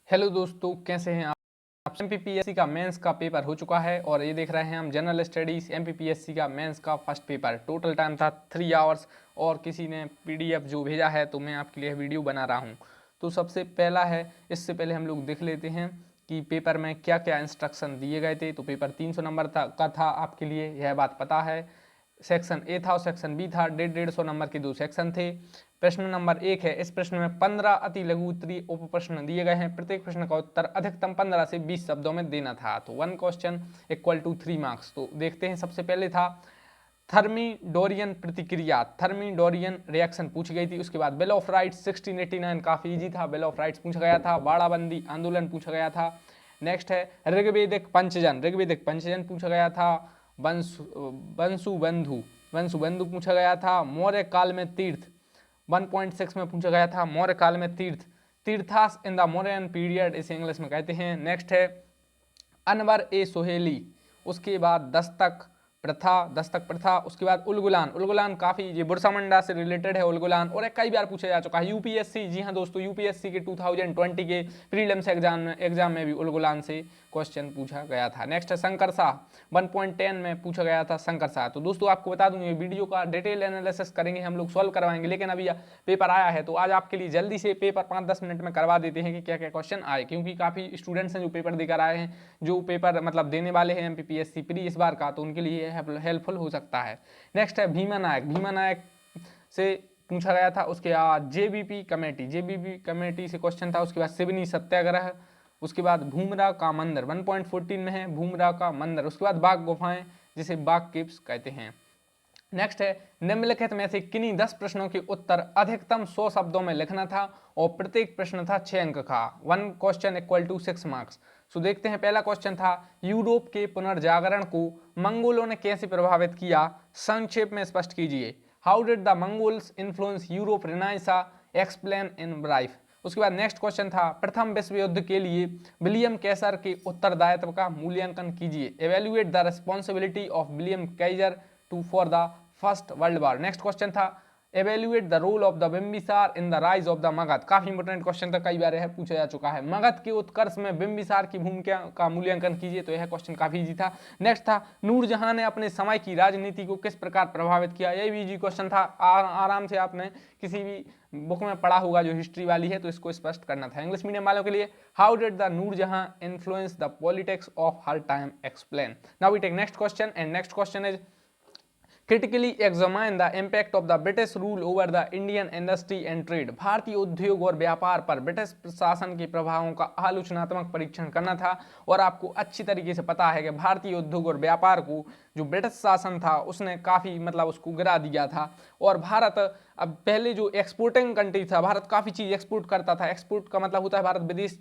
Hello दोस्तों, कैसे हैं आप। एमपीपीएससी का मेंस का पेपर हो चुका है और ये देख रहे हैं हम जनरल स्टडीज एमपीपीएससी का मेंस का फर्स्ट पेपर। टोटल टाइम था 3 आवर्स और किसी ने पीडीएफ जो भेजा है तो मैं आपके लिए वीडियो बना रहा हूँ। तो सबसे पहला है, इससे पहले हम लोग देख लेते हैं कि पेपर में क्या क्या इंस्ट्रक्शन दिए गए थे। तो पेपर 300 नंबर का था, आपके लिए यह बात पता है। सेक्शन ए था और सेक्शन बी था। 150 नंबर के 2 सेक्शन थे। प्रश्न नंबर 1 है। इस प्रश्न में 15 अति लघु उत्तरीय उप प्रश्न दिए गए हैं। प्रत्येक प्रश्न का उत्तर अधिकतम 15 से 20 शब्दों में देना था। तो 1 क्वेश्चन इक्वल टू 3 मार्क्स। तो देखते हैं, सबसे पहले था थर्मीडोरियन प्रतिक्रिया, थर्मीडोरियन रिएक्शन पूछी गई थी। उसके बाद बिल ऑफ राइट्स 1689 काफी इजी था, बिल ऑफ राइट्स पूछा गया था। बाड़ाबंदी आंदोलन पूछा गया था। नेक्स्ट है ऋग्वेदिक पंचजन, ऋग्वेदिक पंचजन पूछा गया था। वंशुबंधु, वंशुबंधु पूछा गया था। मौर्य काल में तीर्थ 1.6 में पूछा गया था। मौर्य काल में तीर्थ, तीर्थास इन द मौर्यन पीरियड इसे इंग्लिश में कहते हैं। नेक्स्ट है अनवर ए सोहेली। उसके बाद दस्तक प्रथा, दस्तक प्रथा। उसके बाद उलगुलान, उलगुलान काफ़ी ये बुरसा मुंडा से रिलेटेड है उलगुलान, और कई बार पूछा जा चुका है यूपीएससी। जी हाँ दोस्तों, यूपीएससी के 2020 के प्रीलिम्स एग्जाम में भी उलगुलान से क्वेश्चन पूछा गया था। नेक्स्ट है संकरसा, 1.10 में पूछा गया था संकरसा। तो दोस्तों आपको बता दूं, ये वीडियो का डिटेल एनालिसिस करेंगे हम लोग, सॉल्व करवाएंगे, लेकिन अभी पेपर आया है तो आज आपके लिए जल्दी से पेपर 5-10 मिनट में करवा देते हैं कि क्या क्या क्वेश्चन आए, क्योंकि काफ़ी स्टूडेंट्स हैं जो पेपर देकर आए हैं, जो पेपर मतलब देने वाले हैं एमपीपीएससी प्री इस बार का, तो उनके लिए हेल्पफुल हो सकता है। नेक्स्ट है भीमा नायक, भीमा नायक से पूछा गया था। उसके बाद जेबीपी कमेटी, जेबीपी कमेटी से क्वेश्चन था। उसके बाद सिवनी सत्याग्रह। उसके बाद भूमरा का मंदिर 1.14 में है, भूमरा का मंदिर। उसके बाद बाघ गुफाएं, जिसे बाघ केव्स कहते हैं। नेक्स्ट है निम्नलिखित में से किन्हीं 10 प्रश्नों के उत्तर अधिकतम 100 शब्दों में लिखना था और प्रत्येक प्रश्न था 6 अंक का। 1 क्वेश्चन इक्वल टू 6 मार्क्स। सो देखते हैं, पहला क्वेश्चन था यूरोप के पुनर्जागरण को मंगोलों ने कैसे प्रभावित किया, संक्षेप में स्पष्ट कीजिए। How did the Mongols influence Europe renaissance, explain in brief. उसके बाद नेक्स्ट क्वेश्चन था प्रथम विश्व युद्ध के लिए विलियम कैसर के उत्तरदायित्व का मूल्यांकन कीजिए। Evaluate the responsibility of William Kaiser to for the First World War. Next question था evaluate the role of the Bimbisara in the rise of the Magadha. काफी इंपोर्टेंट क्वेश्चन था, कई बार यह पूछा जा चुका है। मगध के उत्कर्ष में बिम्बिसार की भूमिका का मूल्यांकन कीजिए। तो यह क्वेश्चन काफी इजी था। नेक्स्ट था नूरजहां ने अपने समय की राजनीति को किस प्रकार प्रभावित किया। यह भी इजी क्वेश्चन था, आराम से आपने किसी भी बुक में पढ़ा होगा जो हिस्ट्री वाली है, तो इसको स्पष्ट करना था। इंग्लिश मीडियम वालों के लिए how did the Noorjahan influence the politics of her time, explain. Now we take next question and next question is critically examine the impact of the British rule over the Indian industry and trade। भारतीय उद्योग और व्यापार पर British प्रशासन के प्रभावों का आलोचनात्मक परीक्षण करना था। और आपको अच्छी तरीके से पता है कि भारतीय उद्योग और व्यापार को जो ब्रिटिश शासन था उसने काफ़ी मतलब उसको गिरा दिया था। और भारत अब पहले जो एक्सपोर्टिंग कंट्री था, भारत काफ़ी चीज़ एक्सपोर्ट करता था। एक्सपोर्ट का मतलब होता है भारत विदेश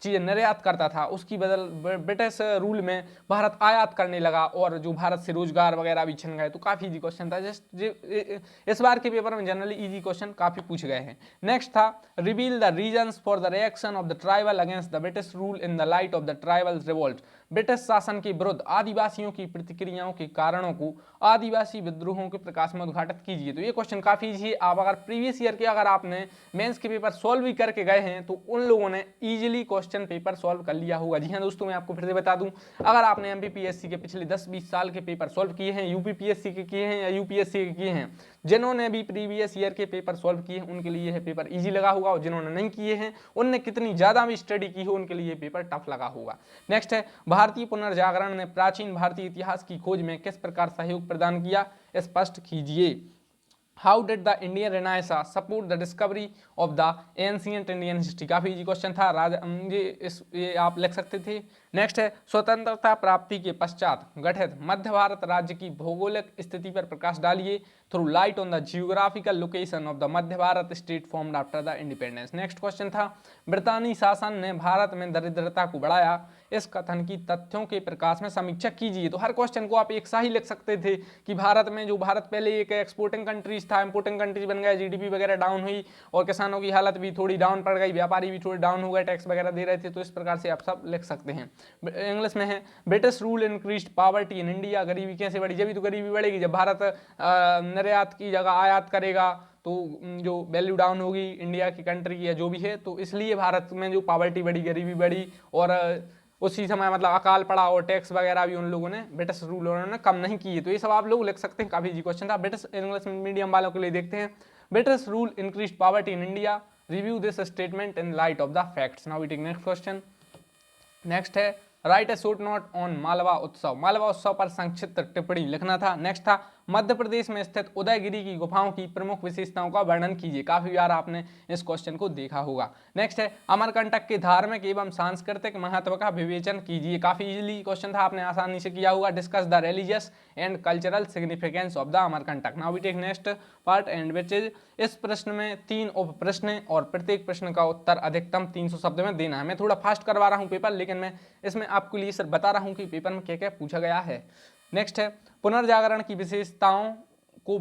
चीज़ें निर्यात करता था, उसकी बदल ब्रिटिश रूल में भारत आयात करने लगा और जो भारत से रोजगार वगैरह भी छिन गए। तो काफ़ी इजी क्वेश्चन था। जस्ट इस बार के पेपर में जनरली इजी क्वेश्चन काफ़ी पूछे गए हैं। नेक्स्ट था reveal the reasons for the reaction of the tribal against the British rule in the light of the tribal revolt. British शासन के विरुद्ध आदिवासियों की प्रतिक्रियाओं के कारणों को आदिवासी विद्रोहों के प्रकाश में उद्घाटित कीजिए। तो ये क्वेश्चन काफ़ी इजी है। आप अगर प्रीवियस ईयर के अगर आपने मेंस के पेपर सॉल्व भी करके गए हैं तो उन लोगों ने इजीली क्वेश्चन पेपर सॉल्व कर लिया होगा। जी हाँ दोस्तों, मैं आपको फिर से बता दूं, अगर आपने एमपीपीएससी के पिछले 10-20 साल के पेपर सॉल्व किए हैं, यूपीपीएससी के किए हैं या यूपीएससी के किए हैं, जिन्होंने भी प्रीवियस ईयर के पेपर सॉल्व किए हैं उनके लिए यह पेपर इजी लगा होगा, और जिन्होंने नहीं किए हैं उनने कितनी ज़्यादा भी स्टडी की हो उनके लिए पेपर टफ लगा होगा। नेक्स्ट है भारतीय पुनर्जागरण ने प्राचीन भारतीय इतिहास की खोज में किस प्रकार सहयोग प्रदान किया, स्पष्ट कीजिए। How did the Indian renaissance support the discovery of the ancient Indian history. काफी इजी क्वेश्चन था, ये आप लिख सकते थे। नेक्स्ट है स्वतंत्रता प्राप्ति के पश्चात गठित मध्य भारत राज्य की भौगोलिक स्थिति पर प्रकाश डालिए through light on the geographical location of the Madhya Bharat state formed after the independence. Next question था ब्रितानी शासन ने भारत में दरिद्रता को बढ़ाया, इस कथन की तथ्यों के प्रकाश में समीक्षा कीजिए। तो हर क्वेश्चन को आप एक सा ही लिख सकते थे कि भारत में जो भारत पहले एक एक्सपोर्टिंग कंट्रीज था, इंपोर्टिंग कंट्रीज बन गया, जीडीपी वगैरह डाउन हुई और किसानों की हालत भी थोड़ी डाउन पड़ गई, व्यापारी भी थोड़े डाउन हो गए, टैक्स वगैरह दे रहे थे। तो इस प्रकार से आप सब लिख सकते हैं। इंग्लिश में है British rule increased poverty in India. गरीबी कैसे बढ़ी, जब भी तो गरीबी बढ़ेगी जब भारत निर्यात की जगह आयात करेगा, तो जो वैल्यू डाउन होगी इंडिया की कंट्री की या जो भी है, तो इसलिए भारत में जो पॉवर्टी बढ़ी, गरीबी बढ़ी, और उसी समय मतलब अकाल पड़ा, और टैक्स वगैरह भी उन लोगों ने, ब्रिटिश रूल उन्होंने कम नहीं किए। तो ये सब आप लोग लिख सकते हैं, काफी इजी क्वेश्चन था। ब्रिटिश इंग्लिश मीडियम वालों के लिए देखते हैं, British rule increase poverty in India, review this statement in light of the facts. Now we take next question. Next है write a short note on Malwa Utsav. Malwa उत्सव पर संक्षिप्त टिप्पणी लिखना था। नेक्स्ट था मध्य प्रदेश में स्थित उदयगिरी की गुफाओं की प्रमुख विशेषताओं का वर्णन कीजिए। काफी बार आपने इस क्वेश्चन को देखा होगा। नेक्स्ट है अमरकंटक के धार्मिक एवं सांस्कृतिक महत्व का विवेचन कीजिए। काफी इजीली क्वेश्चन था, आपने आसानी से किया होगा। Discuss the religious and cultural significance of the Amarkantak. Now we take next part and which is, इस प्रश्न में 3 उप प्रश्न हैं और प्रत्येक प्रश्न का उत्तर अधिकतम 300 शब्द में देना है। मैं थोड़ा फास्ट करवा रहा हूं पेपर, लेकिन मैं इसमें आपके लिए सिर्फ बता रहा हूं कि पेपर में क्या क्या पूछा गया है। नेक्स्ट है पुनर्जागरण की विशेषताओं को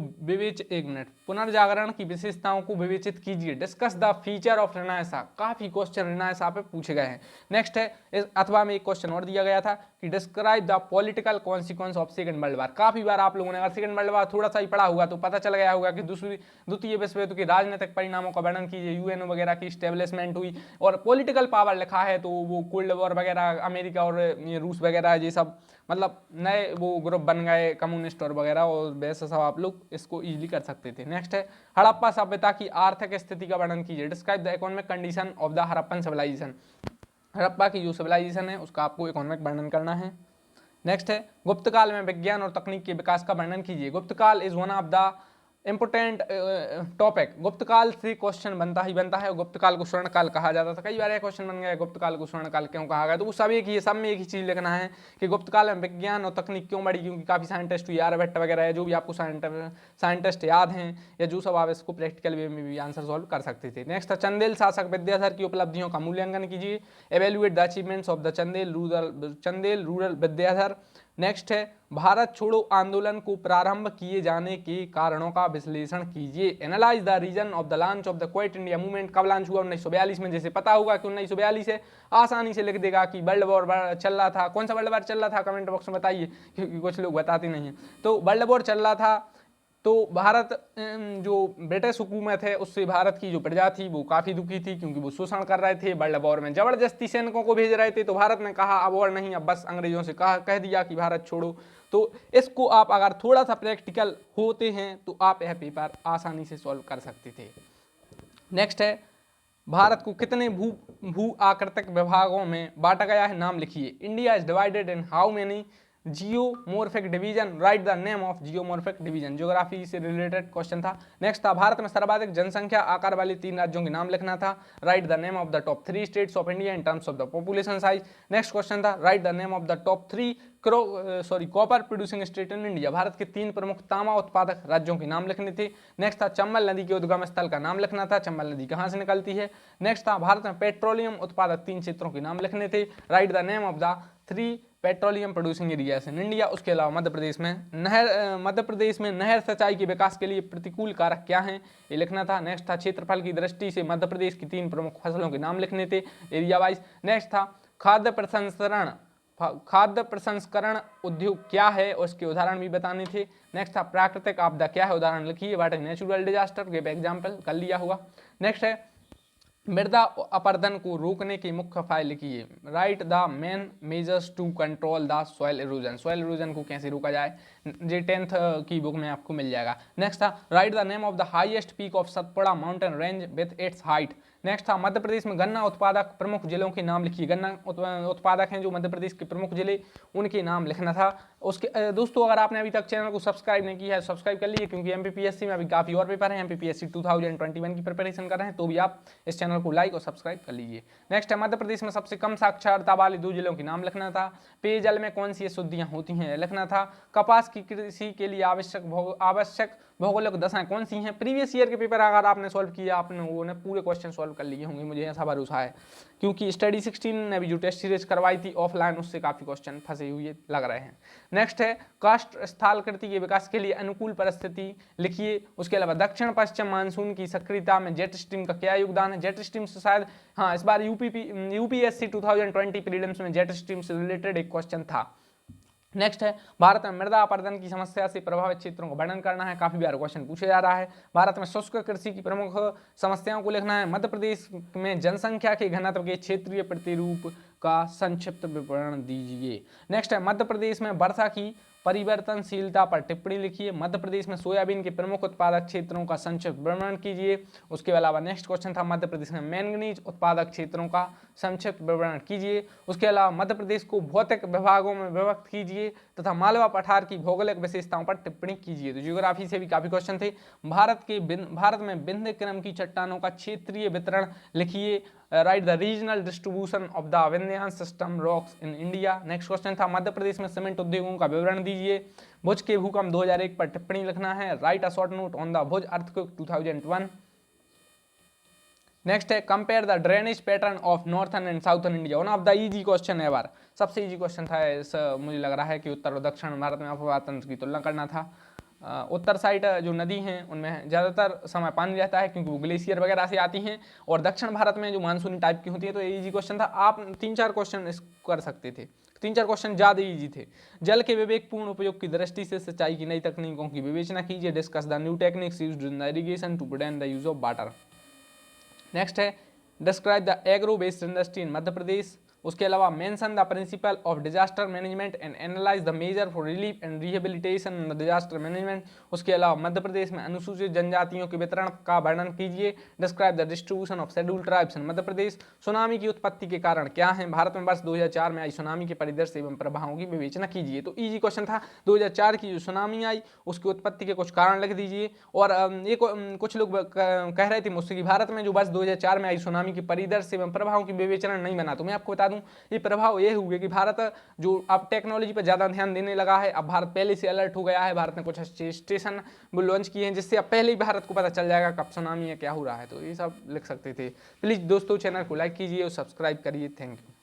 पुनर्जागरण की विशेषताओं को विवेचित कीजिए। Discuss the feature of renaissance. काफी क्वेश्चन रिनायसा पे पूछे गए हैं। नेक्स्ट है अथवा में एक क्वेश्चन और दिया गया था कि describe the political consequence of second world war. काफी बार आप लोगों ने अगर सेकंड वर्ल्ड वॉर थोड़ा सा ही पढ़ा हुआ तो पता चल गया होगा कि द्वितीय विश्व युद्ध के राजनीतिक परिणामों का वर्णन कीजिए। यूएनओ वगैरह की स्टेब्लिशमेंट हुई, और पॉलिटिकल पावर लिखा है तो वो कोल्ड वॉर वगैरह, अमेरिका और ये रूस वगैरह, ये सब मतलब नए वो ग्रुप बन गए कम्युनिस्ट और वगैरह, और वैसे सब आप लोग इसको इजीली कर सकते थे। नेक्स्ट है हड़प्पा सभ्यता की आर्थिक स्थिति का वर्णन कीजिए। Describe the economic condition of the Harappan civilisation. Harappa की जो सिविलाइजेशन है उसका आपको इकोनॉमिक वर्णन करना है। नेक्स्ट है गुप्त काल में विज्ञान और तकनीक के विकास का वर्णन कीजिए। गुप्त काल is one of the important topic. गुप्त काल से क्वेश्चन बनता है। गुप्त काल को स्वर्ण काल कहा जाता था। कई बार यह क्वेश्चन बन गया गुप्त काल को स्वर्ण काल क्यों कहा गया, तो वो सब एक ही, सब में एक ही चीज लिखना है कि गुप्त काल में विज्ञान और तकनीक क्यों बढ़ी, क्योंकि काफी साइंटिस्ट हुई, आर्यभट्ट वगैरह है, जो भी आपको साइंटिस्ट याद हैं या जो सब, आप इसको प्रैक्टिकल वे में भी आंसर सॉल्व कर सकते थे। नेक्स्ट चंदेल शासक विद्याधर की उपलब्धियों का मूल्यांकन कीजिए। Evaluate the achievements of the Chandel rural Vidyadhar. Next है भारत छोड़ो आंदोलन को प्रारंभ किए जाने के कारणों का विश्लेषण कीजिए। Analyse the reason of the launch of the quit India movement. कब लॉन्च हुआ? 1942 में। जैसे पता होगा कि 1942 है, आसानी से लिख देगा कि वर्ल्ड वॉर चल रहा था। कौन सा वर्ल्ड वॉर चल रहा था कमेंट बॉक्स में बताइए, क्योंकि कुछ लोग बताते नहीं हैं। तो वर्ल्ड वॉर चल रहा था, तो भारत जो ब्रिटिश हुकूमत है उससे भारत की जो प्रजा थी वो काफ़ी दुखी थी, क्योंकि वो शोषण कर रहे थे, वर्ल्ड वॉर में जबरदस्ती सैनिकों को भेज रहे थे। तो भारत ने कहा अब और नहीं, अब बस अंग्रेजों से कह दिया कि भारत छोड़ो। तो इसको आप अगर थोड़ा सा प्रैक्टिकल होते हैं तो आप यह पेपर आसानी से सॉल्व कर सकते थे। नेक्स्ट है भारत को कितने भू आकृतिक विभागों में बांटा गया है, नाम लिखिए। India is divided in how many geomorphic division, right the name of geomorphic division. Geography से रिलेटेड क्वेश्चन था। नेक्स्ट था भारत में सर्वाधिक जनसंख्या आकार वाले 3 राज्यों के नाम लिखना था। Write the name of the top 3 states of India in terms of the population size. Next question था write the name of the top 3 copper producing state in India. Bharat के 3 प्रमुख तांबा उत्पादक राज्यों के नाम लिखने थे। नेक्स्ट था चंबल नदी के उद्गम स्थल का नाम लिखना था, चंबल नदी कहाँ से निकलती है। नेक्स्ट था भारत में पेट्रोलियम उत्पादक 3 क्षेत्रों के नाम लिखने थे। Right the name of the 3 petroleum producing areas in India. उसके अलावा मध्य प्रदेश में नहर सिंचाई के विकास के लिए प्रतिकूल कारक क्या हैं, ये लिखना था। नेक्स्ट था क्षेत्रफल की दृष्टि से मध्य प्रदेश की 3 प्रमुख फसलों के नाम लिखने थे एरिया वाइज। नेक्स्ट था खाद्य प्रसंस्करण उद्योग क्या है, उसके उदाहरण भी बताने थे। नेक्स्ट था प्राकृतिक आपदा क्या है, उदाहरण लिखिए। What is natural disaster, give example, कर लिया हुआ। नेक्स्ट है मृदा अपरदन को रोकने की मुख्य उपाय लिखिए। Write the main measures to control the soil erosion. Soil erosion को कैसे रोका जाए, ये 10th की बुक में आपको मिल जाएगा। नेक्स्ट था write the name of the highest peak of Satpura mountain range with its height. Next था मध्य प्रदेश में गन्ना उत्पादक प्रमुख जिलों के नाम लिखिए। गन्ना उत्पादक हैं जो मध्य प्रदेश के प्रमुख जिले, उनके नाम लिखना था। उसके दोस्तों अगर आपने अभी तक चैनल को सब्सक्राइब नहीं किया है सब्सक्राइब कर लीजिए, क्योंकि एमपीपीएससी में अभी काफ़ी और पेपर हैं। एमपीपीएससी 2021 की प्रिपरेशन कर रहे हैं, तो भी आप इस चैनल को लाइक और सब्सक्राइब कर लीजिए। नेक्स्ट है मध्य प्रदेश में सबसे कम साक्षरता वाले 2 जिलों के नाम लिखना था। पेयजल में कौन सी अशुद्धियाँ होती हैं लिखना था। कपास की कृषि के लिए आवश्यक भौगोलिक दशाएं कौन सी हैं। प्रीवियस ईयर के पेपर अगर आपने सॉल्व किया, आपने वो ने पूरे क्वेश्चन सॉल्व कर लिए होंगे, मुझे ऐसा भरोसा है, क्योंकि स्टडी 16 ने भी जो टेस्ट सीरीज करवाई थी ऑफलाइन, उससे काफ़ी क्वेश्चन फंसे हुए लग रहे हैं। नेक्स्ट है काष्ठ स्थलाकृति के विकास के लिए अनुकूल परिस्थिति लिखिए। उसके अलावा दक्षिण पश्चिम मानसून की सक्रियता में जेट स्ट्रीम का क्या योगदान है। जेट स्ट्रीम से शायद हाँ इस बार यूपीएससी 2020 प्रीलिम्स में जेट स्ट्रीम से रिलेटेड एक क्वेश्चन था। नेक्स्ट है भारत में मृदा अपरदन की समस्या से प्रभावित क्षेत्रों का वर्णन करना है, काफी बार क्वेश्चन पूछा जा रहा है। भारत में शुष्क कृषि की प्रमुख समस्याओं को लिखना है। मध्य प्रदेश में जनसंख्या के घनत्व के क्षेत्रीय प्रतिरूप का संक्षिप्त विवरण दीजिए। नेक्स्ट है मध्य प्रदेश में वर्षा की परिवर्तनशीलता पर टिप्पणी लिखिए। मध्य प्रदेश में सोयाबीन के प्रमुख उत्पादक क्षेत्रों का संक्षिप्त वर्णन कीजिए। उसके अलावा नेक्स्ट क्वेश्चन था मध्य प्रदेश में मैंगनीज उत्पादक क्षेत्रों का संक्षिप्त विवरण कीजिए। उसके अलावा मध्य प्रदेश को भौतिक विभागों में विभक्त कीजिए तथा मालवा पठार की भौगोलिक विशेषताओं पर टिप्पणी कीजिए। तो ज्योग्राफी से भी काफी क्वेश्चन थे। भारत में विंध्य क्रम की चट्टानों का क्षेत्रीय वितरण लिखिए। Write the regional distribution of the Vindhyan system rocks in India. Next question था मध्य प्रदेश में सीमेंट उद्योगों का विवरण दीजिए। भुज के भूकंप 2001 पर टिप्पणी लिखना है। Write a short note on the Bhuj earthquake 2001। Next है compare the drainage pattern of northern and southern India. One of the easy question है, बार सबसे इजी क्वेश्चन था इस, मुझे लग रहा है कि उत्तर और दक्षिण भारत में अपवाह तंत्र की तुलना करना था। उत्तर साइड जो नदी हैं उनमें ज़्यादातर समय पानी रहता है क्योंकि वो ग्लेशियर वगैरह से आती हैं, और दक्षिण भारत में जो मानसूनी टाइप की होती है। तो ये इजी क्वेश्चन था, आप 3-4 क्वेश्चन कर सकते थे, 3-4 क्वेश्चन ज़्यादा इजी थे। जल के विवेकपूर्ण उपयोग की दृष्टि से सिंचाई की नई तकनीकों की विवेचना कीजिए। Discuss the new techniques used in the irrigation to prevent the use of water. Next है describe the agro based industry in Madhya Pradesh. उसके अलावा mention the principal of disaster management and analyze the measure for relief and rehabilitation in the disaster management. उसके अलावा मध्य प्रदेश में अनुसूचित जनजातियों के वितरण का वर्णन कीजिए। Describe the distribution of scheduled tribes in Madhya Pradesh. Tsunami की उत्पत्ति के कारण क्या है? भारत में वर्ष 2004 में आई सुनामी के परिदृश्य एवं प्रभावों की विवेचना कीजिए। तो इजी क्वेश्चन था, 2004 की जो सुनामी आई उसकी उत्पत्ति के कुछ कारण लिख दीजिए। और ये कुछ लोग कह रहे थे मुझसे कि भारत में जो वर्ष 2004 में आई सुनामी के परिदृश्य एवं प्रभावों की विवेचना नहीं बना। तो मैं आपको बता दूं ये प्रभाव ये हुए कि भारत जो अब टेक्नोलॉजी पर ज़्यादा ध्यान देने लगा है, अब भारत पहले से अलर्ट हो गया है। भारत ने कुछ स्टेशन लॉन्च किए हैं जिससे अब पहले ही भारत को पता चल जाएगा कब सुनामी है, क्या हो रहा है। तो ये सब लिख सकते थे। प्लीज़ दोस्तों चैनल को लाइक कीजिए और सब्सक्राइब करिए। Thank you.